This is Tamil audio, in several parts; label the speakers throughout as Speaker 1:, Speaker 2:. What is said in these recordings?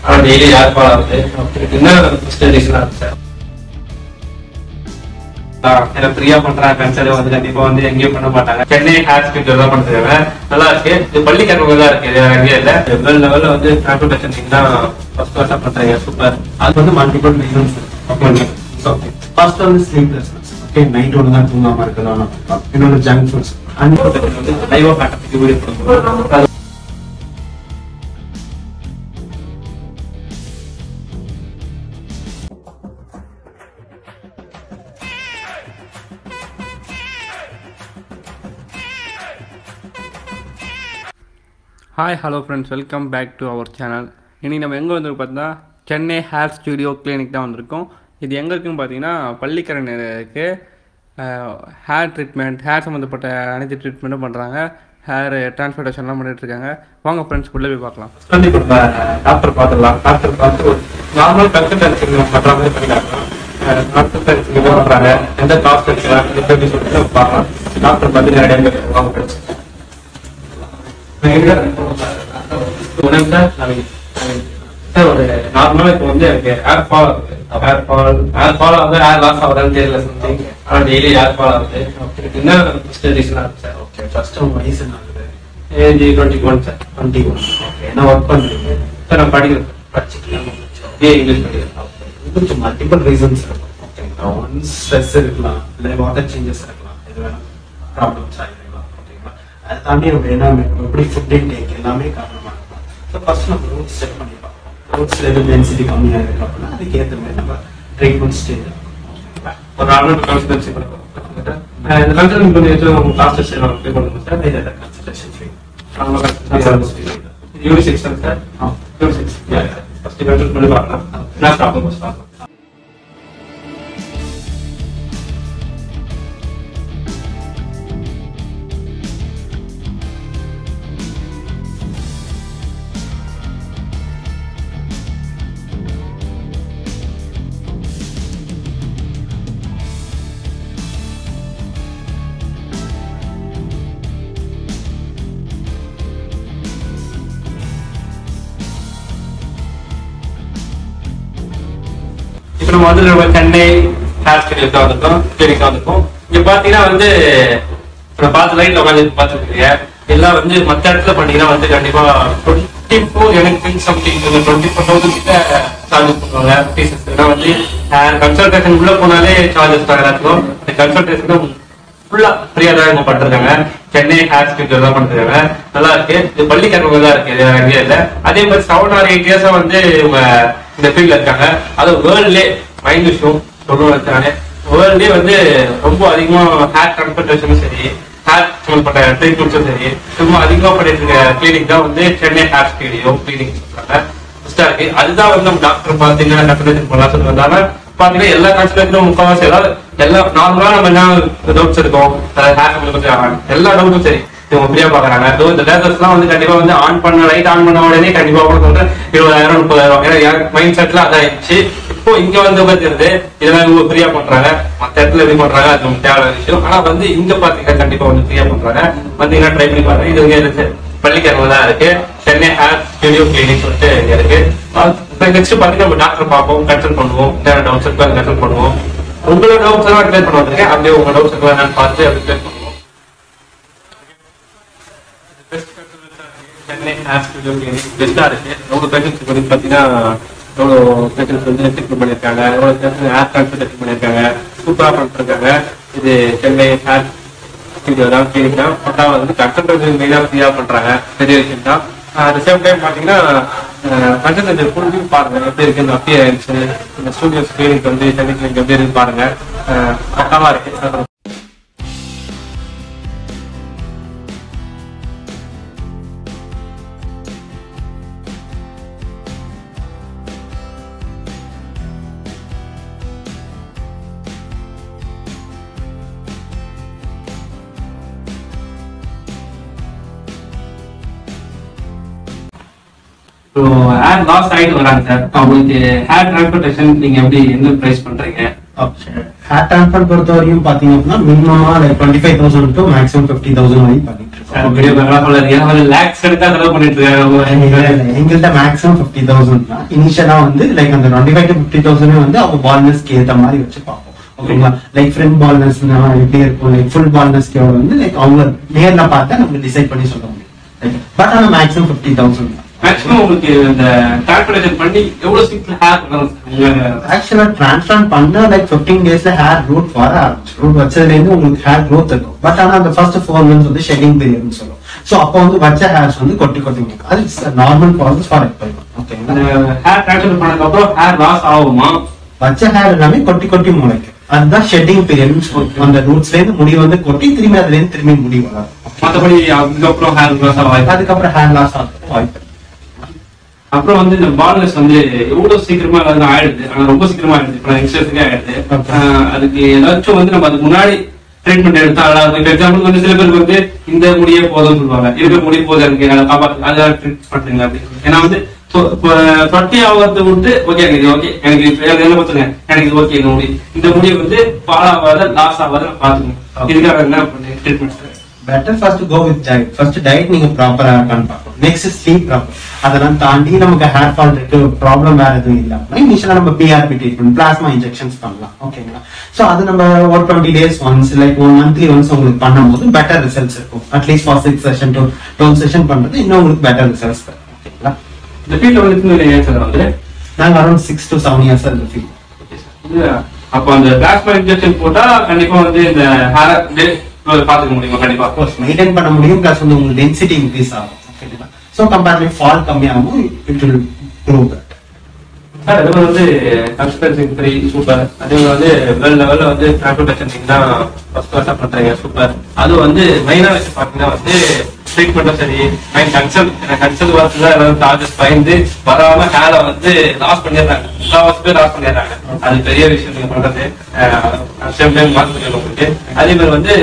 Speaker 1: ஆனால் டெய்லி ஹேர் ஃபால் ஆகுது. என்ன ஃபர்ஸ்ட் ரீசனாக இருக்கு சார்? ஃப்ரீயா பண்றாங்க கன்சல்ட் வந்து கண்டிப்பா வந்து எங்கேயும் பண்ண மாட்டாங்க. சென்னை ஹேர் ஸ்கியூட்டர் தான் பண்றாங்க. நல்லா இருக்கு. இது பள்ளிக்கரணம் தான் இருக்கு. எங்கேயும் இல்லை. வேர்ல்ட் லெவல்ல வந்து டிரான்ஸ்போர்டேஷன் தான் ஃபர்ஸ்ட் கிளாஸா பண்றாங்க. சூப்பர். அது வந்து மல்டிபிள் ரீசன்ஸ். ஓகே ஃபர்ஸ்ட் வந்து ஸ்லீப்லெஸ்னஸ். ஓகே நைட் ஒழுங்கா தூங்காம இருக்கிறதால இன்னொரு ஜங்க் ஃபுட்ஸ் அன்ப்ரொடெக்டட் வந்து லைவ் ஆஃப் ஆக்டிவிட்டி வீடியோ பண்ணுவாங்க.
Speaker 2: Hi hello friends, welcome back to our channel. இன்றைக்கி நம்ம எங்கே வந்துருக்கு பார்த்தீங்கன்னா சென்னை ஹேர் ஸ்டுடியோ கிளினிக் தான் வந்திருக்கோம். இது எங்கே இருக்குன்னு பார்த்தீங்கன்னா பள்ளிக்கரணை இருக்குது. ஹேர் ட்ரீட்மெண்ட், ஹேர் சம்மந்தப்பட்ட அனைத்து ட்ரீட்மெண்ட்டும் பண்ணுறாங்க. ஹேர் டிரான்ஸ்போர்டேஷன்லாம் பண்ணிகிட்ருக்காங்க. வாங்க ஃப்ரெண்ட்ஸ் உள்ளே போய் பார்க்கலாம்.
Speaker 1: டாக்டர் பார்த்துடலாம். டாக்டர் பார்த்து நார்மல் கன்சல்டன்சி பண்ணுற மாதிரி பண்ணிக்கலாம். கன்சல்டன்சி பண்ணுறாங்க. எந்த காஸ்ட் எடுக்கலாம் எப்படி சொல்லிட்டு பார்க்கலாம். டாக்டர் பார்த்து நிறைய வாங்க ஃப்ரெண்ட்ஸ். ஒரு நார்மலா இப்போ வந்து எனக்கு ஹேர் ஃபால் வந்து ஹேர் லாஸ் ஆகுதான்னு தெரியல சம்திங். ஆனா டெய்லி ஹேர் ஃபால் ஆகுது. என்ன ஃபர்ஸ்ட் ரீசனா இருக்கு சார்? ஓகே ஃபர்ஸ்ட் உங்க வயசு என்ன ஆகுது? Age 21 sir. 21. ஓகே என்ன ஒர்க் பண்றீங்க சார்? நான் படிச்சிருக்கேன். இங்கிலீஷ் படிக்கிறேன். கொஞ்சம் மல்டிபிள் ரீசன்ஸ் இருக்கும். ஓகேங்களா? ஒன் ஸ்ட்ரெஸ் இருக்கலாம், இல்லை வாட்டர் சேஞ்சஸ் இருக்கலாம், இது வேணும் ப்ராப்ளம்ஸ் ஆகிருக்கலாம். அதை தாண்டி நம்ம என்ன எப்படி ஃபுட் இன்டேக் எல்லாமே காரணமாக இருக்கும். ஸோ ஃபர்ஸ்ட் நம்ம ரூட்ஸ் செட் பண்ணிக்கலாம். ரூட்ஸில் எதுவும் டென்சிட்டி கம்மியாக இருக்கு அப்படின்னா அதுக்கேற்ற மாதிரி நம்ம ட்ரீட்மெண்ட் ஸ்டேஜ் ஒரு நார்மல் கன்சல்டன்சி பண்ணுவோம். இந்த கன்சல்டன்சி பண்ணி வச்சு உங்கள் காஸ்ட் செய்யலாம் பே பண்ணுங்க சார். இது consultation fee unisex sir. Unisex first consult பண்ணி பார்க்கலாம். என்ன ப்ராப்ளம் பார்க்கலாம். இப்போ நம்ம வந்து நம்ம சென்னை ஹேர் ஸ்டுடியோக்கு வந்திருக்கோம், கிளினிக்கா வந்திருக்கோம். இங்க பாத்தீங்கன்னா வந்து இப்போ பார்த்து லைட்ல உட்காந்து பார்த்துருக்கீங்க. எல்லாம் வந்து மற்ற இடத்துல பண்ணீங்கன்னா வந்து கண்டிப்பா 24 எனக்கு சம்திங் 24,000 கிட்ட சார்ஜஸ் பண்ணுவாங்க பீசஸ். ஏன்னா வந்து கன்சல்டேஷன் உள்ள போனாலே சார்ஜஸ் தான் எல்லாத்துக்கும். இந்த கன்சல்டேஷன் ஃபுல்லா ஃப்ரீயா தான் இவங்க பண்ணிருக்காங்க. சென்னை ஹேர் ஸ்டுடியோ தான் பண்ணிருக்காங்க. நல்லா இருக்கு. இது பள்ளிக்கரணை தான் இருக்கு. எங்கேயும் இல்லை. அதே மாதிரி 7 or 8 years வந்து இவங்க இந்த ஃபீல்ட்ல இருக்காங்க. அது வேர்ல்ட்லே மைண்ட் விஷயம் சொல்லுவாங்க. வேர்ல்ட்லேயே வந்து ரொம்ப அதிகமா ஹேர் டிரான்ஸ்போர்டேஷனும் சரி, ஹேர் சம்பந்தப்பட்ட ட்ரீட்மெண்ட்ஸும் சரி ரொம்ப அதிகமா பண்ணிட்டு இருக்க கிளினிக் தான் வந்து சென்னை ஹேர் ஸ்டுடியோ கிளினிக் சொல்றாங்க. ஃபர்ஸ்டா இருக்கு. அதுதான் வந்து நம்ம டாக்டர் பாத்தீங்கன்னா கன்சல்டேஷன் பண்ணலாம் சொல்லி வந்தாங்க. பாத்தீங்கன்னா எல்லா கன்சல்டேஷனும் முக்கால்வாசி ஏதாவது எல்லாம் நார்மலா நம்ம என்ன டவுட்ஸ் இருக்கும் ஹேர் சம்பந்தப்பட்ட எல்லா டவுட்டும் சரி இவங்க ஃப்ரீயா பாக்குறாங்க. இந்த லேசர்ஸ் எல்லாம் வந்து கண்டிப்பா வந்து ஆன் பண்ண லைட் ஆன் பண்ண உடனே கண்டிப்பா சொல்றேன் 20,000 30,000. ஏன்னா மைண்ட் செட்ல அதாயிடுச்சு. இப்போ இங்க வந்து பாத்தீங்கன்னா இதெல்லாம் இவங்க ஃப்ரீயா பண்றாங்க. மற்ற இடத்துல எப்படி பண்றாங்க அது நமக்கு தேவையான விஷயம். ஆனா வந்து இங்க பாத்தீங்கன்னா கண்டிப்பா வந்து ஃப்ரீயா பண்றாங்க. வந்தீங்கன்னா ட்ரை பண்ணி பாருங்க. இது இங்க இருக்கு பள்ளிக்கரணை தான் இருக்கு. சென்னை ஹேர் ஸ்டுடியோ கிளினிக் சொல்லிட்டு இங்க இருக்கு. நெக்ஸ்ட் பாத்தீங்கன்னா நம்ம டாக்டர் பார்ப்போம், கன்சல்ட் பண்ணுவோம். தேவை டவுட்ஸ் இருக்கு கன்சல்ட் பண்ணுவோம். உங்களோட டவுட்ஸ் எல்லாம் கிளியர் பண்ண வந்திருக்கேன். அப்படியே உங்க டவுட்ஸ் எல்லாம் என்னன்னு பார்த்து அப்படி கிளியர் பண்ணுவோம். சென்னை ஹேர் ஸ்டுடியோ கிளினிக் பெஸ்டா இருக்கு. எவ்வளவு பேஷன்ஸ் வந்து பாத்தீங்கன்னா எவ்வளவு பேஷன்ஸ் வந்து ட்ரீட்மெண்ட் பண்ணிருக்காங்க, எவ்வளவு பேஷன்ஸ் ஹேர் டிரான்ஸ்போர்டேஷன் பண்ணிருக்காங்க, சூப்பரா பண்ணிருக்காங்க. இது சென்னை ஹேர் ஸ்டுடியோ தான் கிளினிக் தான். பட்டாவது வந்து கன்சல்டேஷன் மெயினா ஃப்ரீயா பண்றாங்க. பெரிய விஷயம் தான். அட் சேம் டைம் பாத்தீங்கன்னா கன்சல்டேஷன் ஃபுல் வியூ பாருங்க எப்படி இருக்கு. இந்த அப்பியரன்ஸ் இந்த ஸ்டுடியோ கிளினிக் வந்து சென்னை கிளினிக் எப்படி இருக்கு பாருங்க. பக்காவா இருக்கு. ஹேர் லாஸ் ஆயிட்டு வராங்க சார். அவங்களுக்கு ஹேர் டிரான்ஸ்போர்டேஷன் நீங்க எப்படி எந்த பிரைஸ் பண்றீங்க?
Speaker 3: ஹேர் டிரான்ஸ்பிளான்ட் பொறுத்த வரையும் பாத்தீங்க அப்படின்னா மினிமமா லைக் 25,000 டு மேக்ஸிமம் 50,000 வரைக்கும் பண்ணிட்டு இருக்கோம்.
Speaker 1: லேக்ஸ் எடுத்தா செலவு பண்ணிட்டு இருக்காங்க.
Speaker 3: எங்கள்கிட்ட மேக்ஸிமம் 50,000 தான். இனிஷியலா வந்து லைக் அந்த 25 to 50,000 வந்து அவங்க பால்னஸ்க்கு ஏத்த மாதிரி வச்சு பார்ப்போம். ஓகேங்களா, லைக் ஃப்ரண்ட் பால்னஸ் எப்படி இருக்கும், லைக் ஃபுல் பால்னஸ்க்கு வந்து லைக் அவங்க நேர்ல பார்த்தா நம்ம டிசைட் பண்ணி சொல்ல முடியும். பட் ஆனா மேக்ஸிமம் 50,000 தான்.
Speaker 1: மேக்ஸிமம் உங்களுக்கு இந்த டிரான்ஸ்பிளேஷன் பண்ணி எவ்வளவு சீக்கிரம் ஹேர் பண்ணலாம்?
Speaker 3: ஆக்சுவலா டிரான்ஸ்பிளான்ட் பண்ணா லைக் 15 daysல ஹேர் க்ரோத் வர ஆரம்பிச்சு. ரூட் வச்சதுல இருந்து உங்களுக்கு ஹேர் க்ரோத் இருக்கும். பட் ஆனா அந்த ஃபர்ஸ்ட் 4 months வந்து ஷெட்டிங் பீரியட்னு சொல்லுவோம். சோ அப்போ வந்து வச்ச ஹேர்ஸ் வந்து கொட்டி இருக்கும். அது நார்மல் ப்ராசஸ் ஃபார் எக்ஸ்பைர். ஓகேங்களா,
Speaker 1: ஹேர் டிரான்ஸ்பிளேட் பண்ணதுக்கு அப்புறம் ஹேர் லாஸ் ஆகுமா?
Speaker 3: வச்ச ஹேர் எல்லாமே கொட்டி முளைக்கும். அதுதான் ஷெட்டிங் பீரியட். அந்த ரூட்ஸ்ல இருந்து முடி வந்து கொட்டி திரும்பி அதுல இருந்து திரும்பி முடி வரும்.
Speaker 1: மற்றபடி அதுக்கப்புறம் ஹேர் லாஸ் ஆகும்.
Speaker 3: அதுக்கப்புறம் ஹேர் லாஸ் ஆகிறதுக்கு வாய்ப்பு.
Speaker 1: அப்புறம் வந்து இந்த பால்னஸ் வந்து எவ்வளவு சீக்கிரமா ஆயிடுது, ஆனா ரொம்ப சீக்கிரமா ஆயிடுது. இப்ப யங்ஸ்டர்ஸ்க்கே ஆயிடுது. அதுக்கு ஏதாச்சும் வந்து நம்ம அதுக்கு முன்னாடி ட்ரீட்மெண்ட் எடுத்தா இப்போ எக்ஸாம்பிள் வந்து சில பேருக்கு வந்து இந்த முடியே போதும்னு சொல்லுவாங்க. இருக்கிற முடி போதும் எனக்கு அதை காப்பாற்று அதை ட்ரீட் பண்றீங்க அப்படின்னு. ஏன்னா வந்து 20 ஆகிறது விட்டு ஓகே எனக்கு இது ஓகே எனக்கு என்ன பார்த்துங்க எனக்கு இது ஓகே இந்த முடியை வந்து பால் ஆகாத லாஸ் ஆகாத நான் பாத்துக்கணும். இதுக்காக என்ன treatment?
Speaker 3: Better first go with diet. First diet நீங்க ப்ராப்பரா இருக்கான்னு பார்க்கணும். Next sleep proper. அதெல்லாம் தாண்டி நமக்கு ஹேர் ஃபால் இருக்கு, ப்ராப்ளம் வேற எதுவும் இல்லாம இனிஷியலா நம்ம பிஆர்பி ட்ரீட்மெண்ட், பிளாஸ்மா இன்ஜெக்ஷன்ஸ் பண்ணலாம். ஓகேங்களா, சோ அது நம்ம ஒரு 20 days once like 1 monthly once உங்களுக்கு பண்ணும்போது பெட்டர் ரிசல்ட்ஸ் இருக்கும். At least for 6 session to 12 session பண்றது இன்னும் உங்களுக்கு பெட்டர் ரிசல்ட்ஸ் தரும். ஓகேங்களா,
Speaker 1: இந்த ஃபீல்ட்ல வந்து
Speaker 3: நாங்க அரௌண்ட் 6 to 7 years இந்த ஃபீல்ட்.
Speaker 1: அப்போ அந்த பிளாஸ்மா இன்ஜெக்ஷன் போட்டா கண்டிப்பா வந்து இந்த ஹேர் பாத்துக்க முடியுமா? கண்டிப்பா
Speaker 3: மெயின்டைன் பண்ண முடியும். பிளஸ் வந்து உங்களுக்கு டென்சிட்டி இன்க்ரீஸ் ஆகும். ஓகேங்களா, சோ கம்பேரிட்டிவ் ஃபால் கம்மியாகும். It will prove that.
Speaker 1: Sir அது வந்து கன்சல்டன்சி ஃப்ரீ சூப்பர். அதே வந்து வேர்ல்ட் லெவல்ல வந்து டிரான்ஸ்பிளேஷன் தான் ஃபர்ஸ்ட் கிளாஸா பண்றீங்க சூப்பர். அது வந்து மெயினா வச்சு பாத்தீங்கன்னா வந்து ட்ரீட்மெண்ட்டும் சரி, கன்சல்ட் வரத்துல எல்லாரும் சார்ஜஸ் பயந்து வராம ஹேரை வந்து லாஸ் பண்ணிடுறாங்க. 3 பேர் லாஸ் பண்ணிடுறாங்க. அது பெரிய விஷயம் நீங்க பண்றது. சேம் டைம் மாத்திரம் உங்களுக்கு அதே மாதிரி வந்து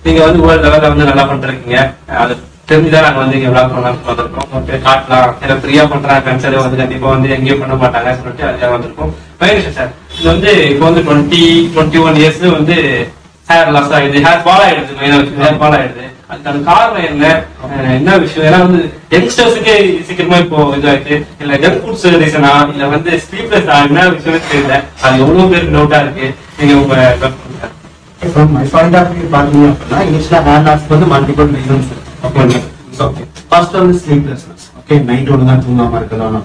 Speaker 1: நீங்க வந்து வேர்ல்ட் லெவல்ல வந்து நல்லா பண்றீங்க. அது தெரிஞ்சுதான் நாங்க வந்து இங்க விழா பண்ணலாம் வந்திருக்கோம். காட்டலாம் ஏன்னா ஃப்ரீயா பண்றாங்க. கன்சல்ட் வந்து கண்டிப்பா வந்து எங்கேயும் பண்ண மாட்டாங்க சொல்லிட்டு அதுக்காக வந்திருக்கோம். பயணிஷன் சார், இது வந்து இப்போ வந்து 20-21 years வந்து ஹேர் லாஸ் ஆயிடுது, ஹேர் ஃபால் ஆயிடுது. மெயினா ஹேர் ஃபால் ஆயிடுது. அதுக்கான காரணம் என்ன விஷயம்? ஏன்னா வந்து யங்ஸ்டர்ஸுக்கே சீக்கிரமா இப்போ இதாயிடுச்சு. இல்ல ஜங்க் ஃபுட்ஸ் ரீசனா, இல்ல வந்து ஸ்லீப்லெஸ் என்ன விஷயம் தெரியல. அது எவ்வளவு பேருக்கு டவுட்டா இருக்கு. நீங்க உங்க
Speaker 3: From my point of view, பாத்தீங்க அப்படின்னா இனிஷியலா ஹேர் லாஸ்க்கு வந்து மல்டிபிள் ரீசன்ஸ் இருக்கு. ஓகே, ஃபர்ஸ்ட் வந்து ஸ்லீப்லெஸ்னஸ். ஓகே, நைட் ஒழுங்கா தூங்காம இருக்கலாம்.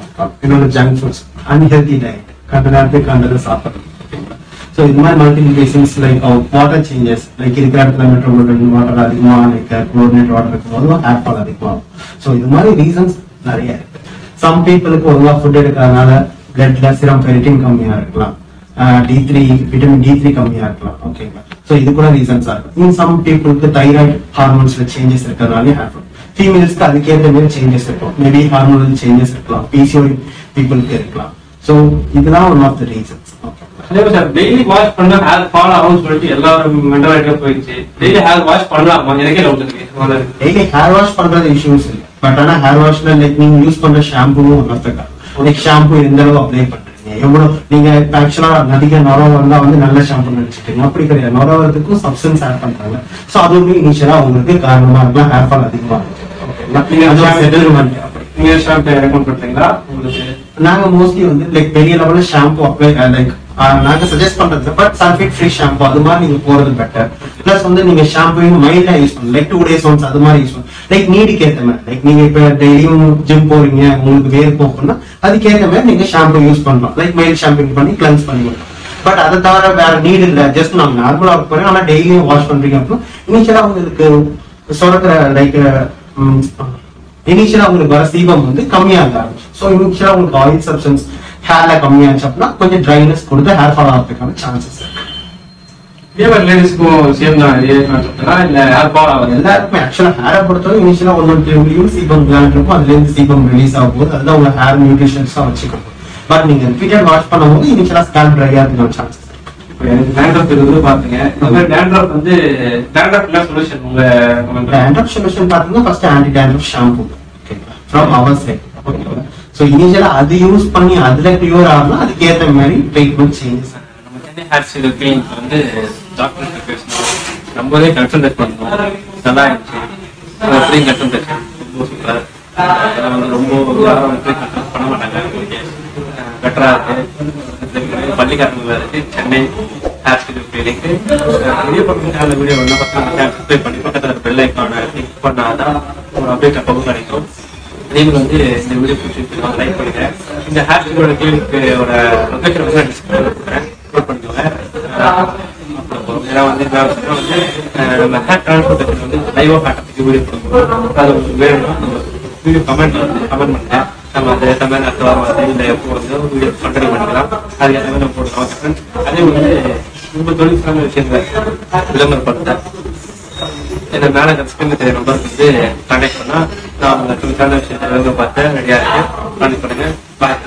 Speaker 3: இன்னொன்று ஜங்க் ஃபுட்ஸ், அன்ஹெல்தி டயட், கண்ட நேரத்துக்கு கண்டதை சாப்பிடுறது. ஸோ இது மாதிரி multiple reasons like water changes, like இருக்கிற இடத்துல மெட்ரோபாலிட்டன் வாட்டர் அதிகமா லைக் குளோரினேட் வாட்டர் இருக்கும்போது ஹேர் ஃபால் அதிகமாகும். ஸோ இது மாதிரி ரீசன்ஸ் நிறைய இருக்கு. சம் பீப்புளுக்கு ஒழுங்கா ஃபுட் எடுக்கிறதுனால பிளட்ல சிரம் ஃபெரிட்டின் கம்மியா இருக்கலாம், விட்டமின் D3 கம்மியா இருக்கலாம். ஓகேங்களா, சோ இது கூட ரீசன்ஸா இருக்கும். இன் சம் பீப்புளுக்கு தைராய்டு ஹார்மோன்ஸ்ல சேஞ்சஸ் இருக்கிறதுனால ஹேர் ஃபால். ஃபீமேல்ஸ்க்கு அதுக்கேற்ற மாதிரி சேஞ்சஸ் இருக்கும். மேபி ஹார்மோனல் சேஞ்சஸ் இருக்கலாம், பிசிஓடி பீப்புளுக்கு இருக்கலாம். சோ இதெல்லாம் one of the reasons.
Speaker 1: Daily wash பண்ணா ஹேர் ஃபால் ஆகும்னு சொல்லிட்டு எல்லாரும் மென்டாலிட்டியா போயிடுச்சு. டெய்லி ஹேர் வாஷ் பண்ணலாமா? எனக்கே டவுட் இருக்கு.
Speaker 3: டெய்லி ஹேர் வாஷ் பண்றது இஷ்யூஸ் இல்லை. பட் ஆனா ஹேர் வாஷ்ல லைக் நீங்க யூஸ் பண்ற ஷாம்புவும் ஒன் ஆஃப் த காரணம். லைக் ஷாம்பு எந்த அளவு அப்ளை பண்றீங்க, எவ்வளவு நீங்க ஆக்சுவலா அதிக நுர வந்தா வந்து நல்ல ஷாம்பு நினைச்சிட்டீங்க. அப்படி கிடையாது. நுர வரதுக்கும் சப்ஸ்டன்ஸ் ஆட் பண்றாங்க. சோ அது வந்து இனிஷியலா உங்களுக்கு காரணமா இருக்கலாம் ஹேர் ஃபால் அதிகமா இருக்கு. நாங்க மோஸ்ட்லி வந்து லைக் பெரிய லெவல்ல ஷாம்பு அப்ளை லைக் நாங்க சஜஸ்ட் பண்றது பட் சல்ஃபேட் ஃப்ரீ ஷாம்பு அது மாதிரி நீங்க போறது பெட்டர். பிளஸ் வந்து நீங்க ஷாம்புயும் மைல்டா யூஸ் பண்ணலாம். லைக் 2 days ஒன்ஸ் அது மாதிரி யூஸ் பண்ணலாம். லைக் நீடுக்கு ஏத்த மாதிரி லைக் நீங்க இப்ப டெய்லியும் ஜிம் போறீங்க, உங்களுக்கு வேர் போகணும்னா அதுக்கேற்ற மாதிரி நீங்க ஷாம்பு யூஸ் பண்ணலாம். லைக் மைல்ட் ஷாம்பிங் பண்ணி கிளென்ஸ் பண்ணிக்கலாம். பட் அதை தவிர வேற நீடு இல்ல. ஜஸ்ட் நாங்க நார்மலா ஒர்க் போறோம். ஆனா டெய்லியும் வாஷ் பண்றீங்க அப்படின்னா இனிஷியலா உங்களுக்கு சொல்ற லைக் இனிஷியலா உங்களுக்கு வர சீபம் வந்து கம்மியா ஆரம்பிச்சு. சோ இனிஷியலா உங்களுக்கு ஆயில் சப்ஸ்டன்ஸ் ஹேர்ல கம்மியாச்சு அப்படின்னா கொஞ்சம் ட்ரைனஸ் கொடுத்து ஹேர் ஃபால் ஆகிறதுக்கான சான்சஸ் இருக்கு. எல்லாருக்குமே ஆக்சுவலா ஹேரை பொறுத்தவரை இனிஷியலா ஒன்று சீபம் கிளாண்ட் இருக்கும். அதுல இருந்து சீபம் ரிலீஸ் ஆகும் போது அதுதான் உங்க ஹேர் நியூட்ரிஷன்ஸா வச்சுக்கணும். பட் நீங்க ரிப்பீட்டட் வாஷ் பண்ணும்போது இனிஷியலா ஸ்கேல்ப் ட்ரை ஆகிறதுக்கான சான்சஸ் இருக்கு. டேண்ட்ரஃப் சொல்யூஷன் பாத்தீங்கன்னா first anti dandruff shampoo from our side. ஓகேங்களா, சோ இனிஷியலா அது யூஸ் பண்ணி அதுல கிளியர் ஆகணும். அதுக்கு ஏத்த மாதிரி treatment changes.
Speaker 1: Chennai hair style clinic வந்து டாக்டர் பேசணும், ரொம்பவே கன்சல்டேட் பண்ணணும், நல்லா இருந்துச்சு. ஃப்ரீ கன்சல்டேஷன் ரொம்ப சூப்பர். அதெல்லாம் வந்து ரொம்ப யாரும் வந்து கன்சல்ட் பண்ண மாட்டாங்க, பெட்டரா இருக்கு. பள்ளிக்காரங்க இருக்கு Chennai hair style clinic. Video பக்கத்துல வீடியோ வந்து சப்ஸ்கிரைப் பண்ணி பக்கத்தில் பெல் ஐக்கான கிளிக் பண்ணாதான் ஒரு அப்டேட் அப்பவும் கிடைக்கும். அதேமாதிரி வந்து இந்த வீடியோ பிடிச்சிருக்கு லைக் பண்ணுங்க. இந்த ஹேர் ஸ்டைலோட கிளினிக்கோட லொகேஷன் வந்து நான் டிஸ்கிரிப்ஷன்ல கொடுக்குறேன், நோட் பண்ணிக்கோங்க. ஏன்னா வந்து நம்ம ஹேர் டிரான்ஸ்போர்ட்டேஷன் வந்து லைவா காட்டுறதுக்கு வீடியோ கொடுக்கணும். அது உங்களுக்கு வேணும்னா வீடியோ கமெண்ட் பண்ணுங்க. நம்ம அந்த ஏற்ற மாதிரி அடுத்த வாரம் வந்து இல்லை எப்போ வந்து வீடியோ கண்டினியூ பண்ணிக்கலாம். அது ஏற்ற மாதிரி நம்ம போடலாம். அதே வந்து ரொம்ப தொழிற்சாலை விஷயங்களை விளம்பரப்படுத்த என்ன மேலே ஸ்கிரீன் தெரிய நம்பருக்கு வந்து கான்டாக்ட் பண்ணால் நான் உங்கள் தொழிற்சாலை விஷயத்தை விளம்பரம் பார்த்து ரெடியாக இருக்கேன். கான்டாக்ட் பண்ணுங்க. பாய்.